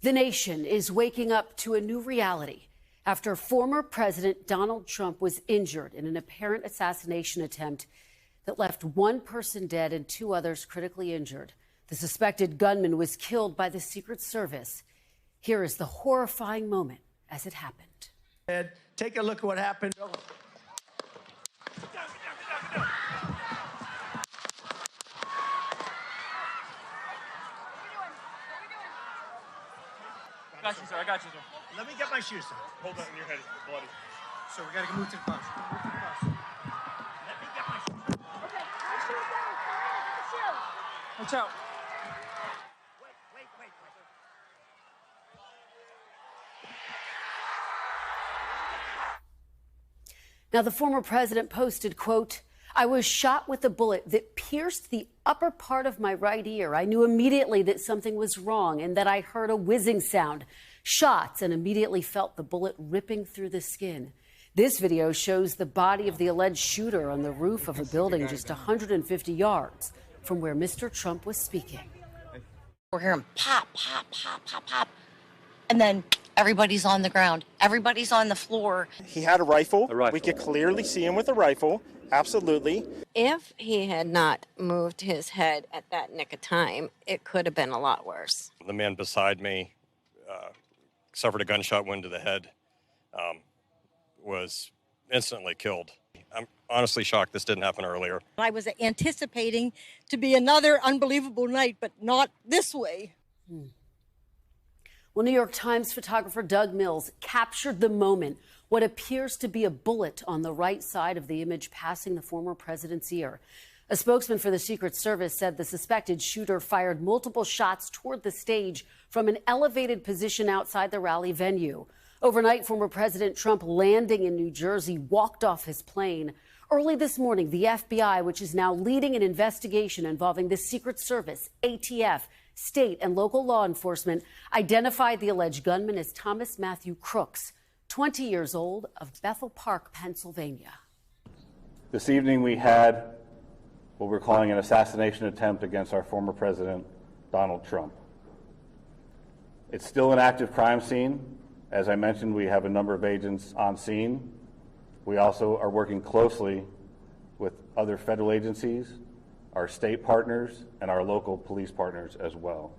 The nation is waking up to a new reality after former President Donald Trump was injured in an apparent assassination attempt that left one person dead and two others critically injured. The suspected gunman was killed by the Secret Service. Here is the horrifying moment as it happened. Ed, take a look at what happened. I got you, sir. I got you, sir. Let me get my shoes, sir. Hold on, your head is bloody. So we gotta move to the bus. Move to the bus. Let me get my shoes. Okay, my shoes down. My shoes. Watch out. Wait. Now, the former president posted, quote, "I was shot with a bullet that pierced the upper part of my right ear. I knew immediately that something was wrong and that I heard a whizzing sound, shots, and immediately felt the bullet ripping through the skin." This video shows the body of the alleged shooter on the roof of a building just 150 yards from where Mr. Trump was speaking. We're hearing pop, pop, pop, pop, pop. And then everybody's on the ground. Everybody's on the floor. He had a rifle. We could clearly see him with a rifle. Absolutely. If he had not moved his head at that nick of time, it could have been a lot worse. The man beside me suffered a gunshot wound to the head, was instantly killed. I'm honestly shocked this didn't happen earlier. I was anticipating to be another unbelievable night, but not this way. Well, New York Times photographer Doug Mills captured the moment, what appears to be a bullet on the right side of the image passing the former president's ear. A spokesman for the Secret Service said the suspected shooter fired multiple shots toward the stage from an elevated position outside the rally venue. Overnight, former President Trump, landing in New Jersey, walked off his plane. Early this morning, the FBI, which is now leading an investigation involving the Secret Service, ATF, state and local law enforcement, identified the alleged gunman as Thomas Matthew Crooks, 20 years old, of Bethel Park, Pennsylvania. This evening we had what we're calling an assassination attempt against our former president, Donald Trump. It's still an active crime scene. As I mentioned, we have a number of agents on scene. We also are working closely with other federal agencies, our state partners, and our local police partners as well.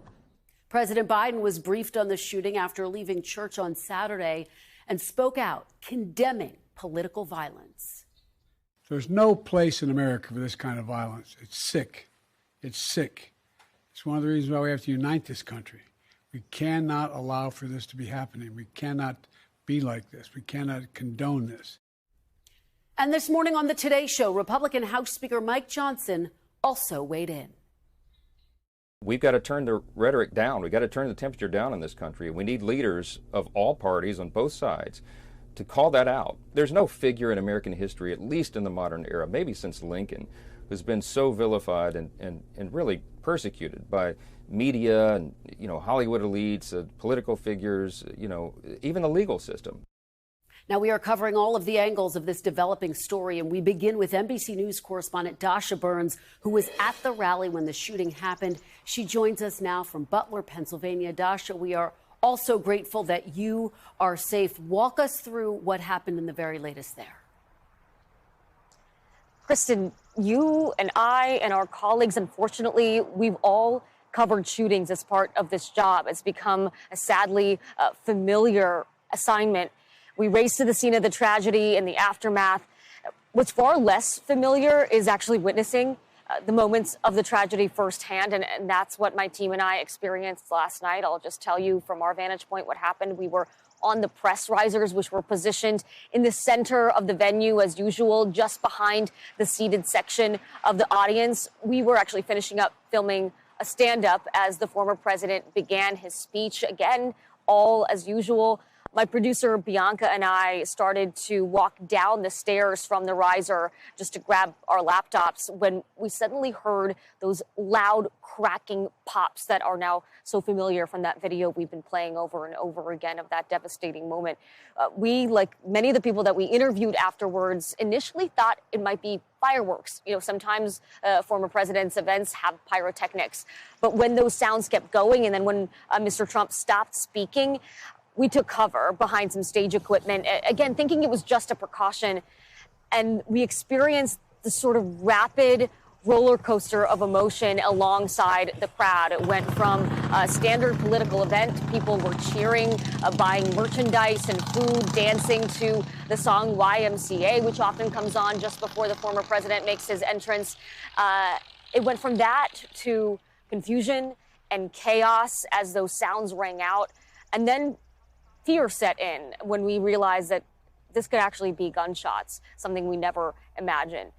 President Biden was briefed on the shooting after leaving church on Saturday and spoke out, condemning political violence. There's no place in America for this kind of violence. It's sick. It's sick. It's one of the reasons why we have to unite this country. We cannot allow for this to be happening. We cannot be like this. We cannot condone this. And this morning on the Today Show, Republican House Speaker Mike Johnson also weighed in. We've got to turn the rhetoric down. We've got to turn the temperature down in this country. We need leaders of all parties on both sides to call that out. There's no figure in American history, at least in the modern era, maybe since Lincoln, who's been so vilified and really persecuted by media and, Hollywood elites, political figures, even the legal system. Now, we are covering all of the angles of this developing story, and we begin with NBC News correspondent Dasha Burns, who was at the rally when the shooting happened. She joins us now from Butler, Pennsylvania. Dasha, we are also grateful that you are safe. Walk us through what happened in the very latest there. Kristen, you and I and our colleagues, unfortunately, we've all covered shootings as part of this job. It's become a sadly familiar assignment. We race to the scene of the tragedy and the aftermath. What's far less familiar is actually witnessing the moments of the tragedy firsthand, and that's what my team and I experienced last night. I'll just tell you from our vantage point what happened. We were on the press risers, which were positioned in the center of the venue as usual, just behind the seated section of the audience. We were actually finishing up filming a stand-up as the former president began his speech. Again, all as usual. My producer, Bianca, and I started to walk down the stairs from the riser just to grab our laptops when we suddenly heard those loud cracking pops that are now so familiar from that video we've been playing over and over again of that devastating moment. We, like many of the people that we interviewed afterwards, initially thought it might be fireworks. You know, sometimes former presidents' events have pyrotechnics. But when those sounds kept going and then when Mr. Trump stopped speaking, we took cover behind some stage equipment, again, thinking it was just a precaution. And we experienced the sort of rapid roller coaster of emotion alongside the crowd. It went from a standard political event, people were cheering, buying merchandise and food, dancing to the song YMCA, which often comes on just before the former president makes his entrance. It went from that to confusion and chaos as those sounds rang out. And then fear set in when we realized that this could actually be gunshots, something we never imagined.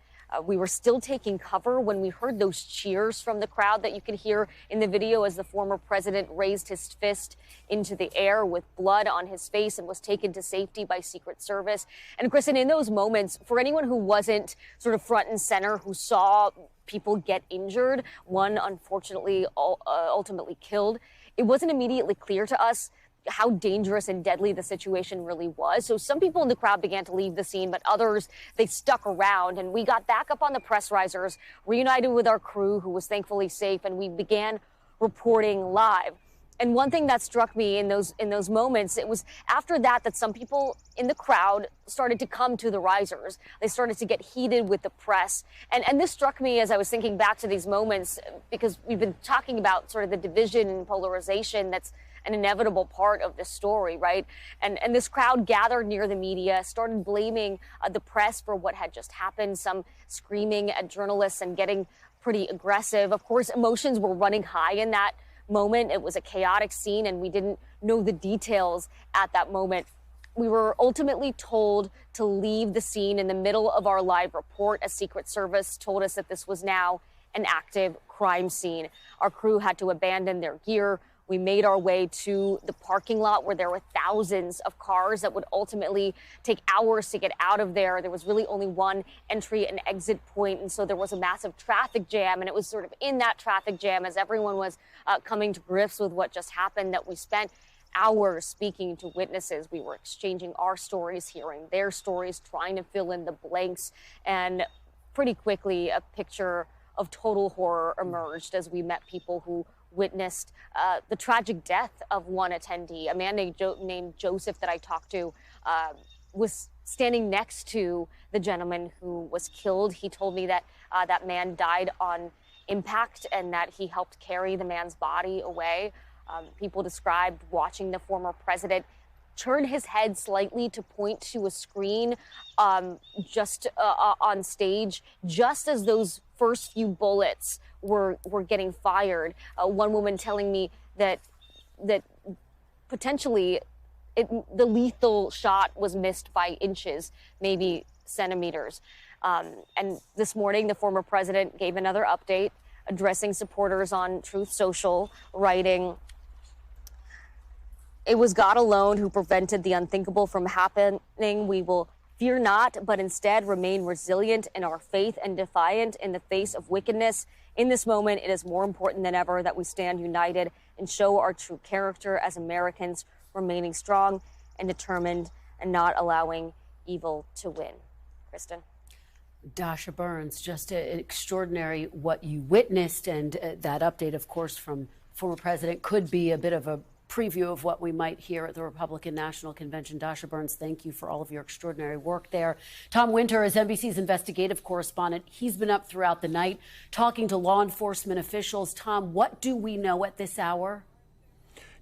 We were still taking cover when we heard those cheers from the crowd that you can hear in the video as the former president raised his fist into the air with blood on his face and was taken to safety by Secret Service. And Kristen, in those moments, for anyone who wasn't sort of front and center, who saw people get injured, one unfortunately ultimately killed, it wasn't immediately clear to us how dangerous and deadly the situation really was. So some people in the crowd began to leave the scene, but others, they stuck around. And we got back up on the press risers, reunited with our crew, who was thankfully safe, and we began reporting live. And one thing that struck me in those moments, it was after that some people in the crowd started to come to the risers. They started to get heated with the press. And this struck me as I was thinking back to these moments, because we've been talking about sort of the division and polarization that's an inevitable part of this story, right? And this crowd gathered near the media, started blaming the press for what had just happened, some screaming at journalists and getting pretty aggressive. Of course, emotions were running high in that moment. It was a chaotic scene, and we didn't know the details at that moment. We were ultimately told to leave the scene in the middle of our live report, as Secret Service told us that this was now an active crime scene. Our crew had to abandon their gear. We made our way to the parking lot where there were thousands of cars that would ultimately take hours to get out of there. There was really only one entry and exit point, and so there was a massive traffic jam. And it was sort of in that traffic jam, as everyone was coming to grips with what just happened, that we spent hours speaking to witnesses. We were exchanging our stories, hearing their stories, trying to fill in the blanks. And pretty quickly, a picture of total horror emerged as we met people who witnessed the tragic death of one attendee. A man named Joseph that I talked to was standing next to the gentleman who was killed. He told me that that man died on impact and that he helped carry the man's body away. People described watching the former president turn his head slightly to point to a screen just on stage, just as those first few bullets were getting fired. One woman telling me that potentially the lethal shot was missed by inches, maybe centimeters. And this morning, the former president gave another update, addressing supporters on Truth Social, writing, "It was God alone who prevented the unthinkable from happening. We will fear not, but instead remain resilient in our faith and defiant in the face of wickedness. In this moment, it is more important than ever that we stand united and show our true character as Americans, remaining strong and determined and not allowing evil to win." Kristen. Dasha Burns, just extraordinary what you witnessed, and that update, of course, from former president could be a bit of a preview of what we might hear at the Republican National Convention. Dasha Burns, thank you for all of your extraordinary work there. Tom Winter is NBC's investigative correspondent. He's been up throughout the night talking to law enforcement officials. Tom, what do we know at this hour?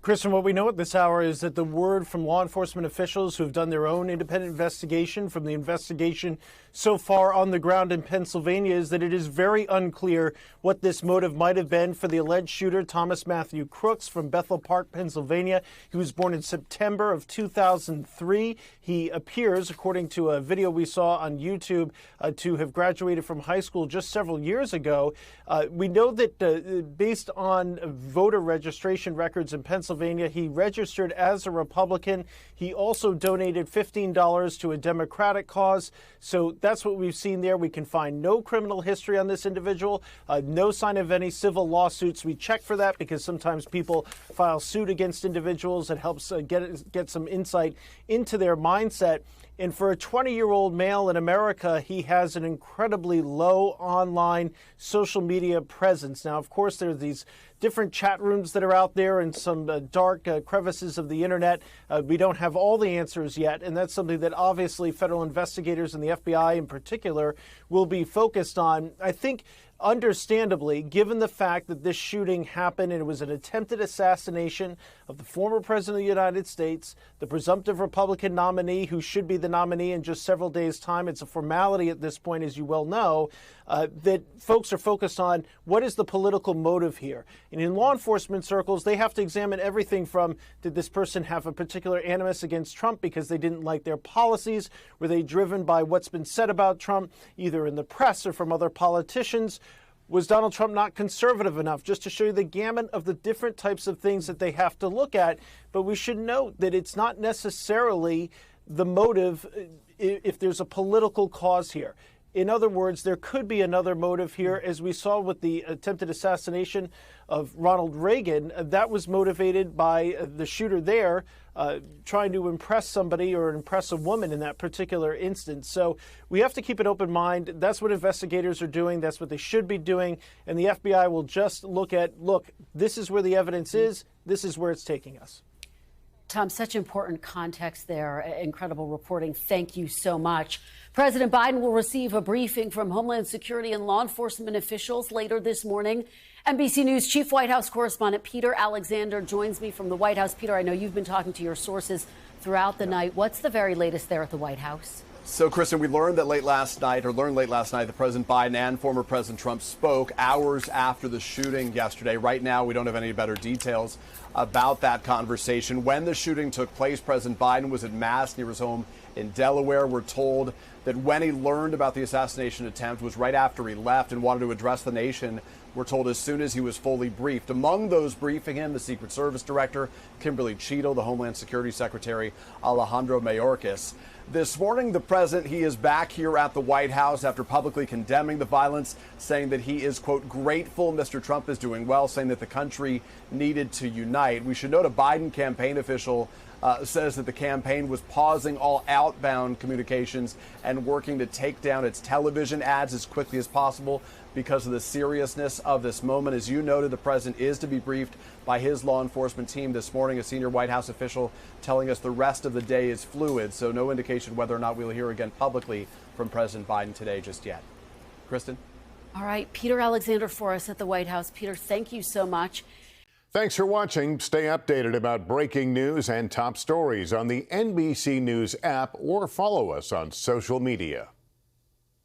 Kristen, what we know at this hour is that the word from law enforcement officials who have done their own independent investigation from the investigation so far on the ground in Pennsylvania is that it is very unclear what this motive might have been for the alleged shooter, Thomas Matthew Crooks from Bethel Park, Pennsylvania. He was born in September of 2003. He appears, according to a video we saw on YouTube, to have graduated from high school just several years ago. We know that based on voter registration records in Pennsylvania, Pennsylvania. He registered as a Republican. He also donated $15 to a Democratic cause. So that's what we've seen there. We can find no criminal history on this individual, no sign of any civil lawsuits. We check for that because sometimes people file suit against individuals. It helps get some insight into their mindset. And for a 20-year-old male in America, he has an incredibly low online social media presence. Now, of course, there are these different chat rooms that are out there and some dark crevices of the internet. We don't have all the answers yet, and that's something that obviously federal investigators and the FBI in particular will be focused on. I think understandably, given the fact that this shooting happened and it was an attempted assassination of the former president of the United States, the presumptive Republican nominee who should be the nominee in just several days' time. It's a formality at this point, as you well know, that folks are focused on what is the political motive here. And in law enforcement circles, they have to examine everything from, did this person have a particular animus against Trump because they didn't like their policies? Were they driven by what's been said about Trump, either in the press or from other politicians? Was Donald Trump not conservative enough? Just to show you the gamut of the different types of things that they have to look at. But we should note that it's not necessarily the motive if there's a political cause here. In other words, there could be another motive here, as we saw with the attempted assassination of Ronald Reagan. That was motivated by the shooter there trying to impress somebody or impress a woman in that particular instance. So we have to keep an open mind. That's what investigators are doing. That's what they should be doing. And the FBI will just look, this is where the evidence is. This is where it's taking us. Tom, such important context there. Incredible reporting. Thank you so much. President Biden will receive a briefing from Homeland Security and law enforcement officials later this morning. NBC News Chief White House Correspondent Peter Alexander joins me from the White House. Peter, I know you've been talking to your sources throughout the night. What's the very latest there at the White House? So, Kristen, we learned late last night that President Biden and former President Trump spoke hours after the shooting yesterday. Right now, we don't have any better details about that conversation. When the shooting took place, President Biden was at Mass near his home in Delaware. We're told that when he learned about the assassination attempt was right after he left and wanted to address the nation. We're told as soon as he was fully briefed. Among those briefing him, the Secret Service Director, Kimberly Cheadle, the Homeland Security Secretary, Alejandro Mayorkas. This morning, the president, he is back here at the White House after publicly condemning the violence, saying that he is, quote, grateful Mr. Trump is doing well, saying that the country needed to unite. We should note a Biden campaign official says that the campaign was pausing all outbound communications and working to take down its television ads as quickly as possible because of the seriousness of this moment. As you noted, the president is to be briefed by his law enforcement team this morning. A senior White House official telling us the rest of the day is fluid, so no indication whether or not we'll hear again publicly from President Biden today just yet. Kristen? All right, Peter Alexander for us at the White House. Peter, thank you so much. Thanks for watching. Stay updated about breaking news and top stories on the NBC News app or follow us on social media.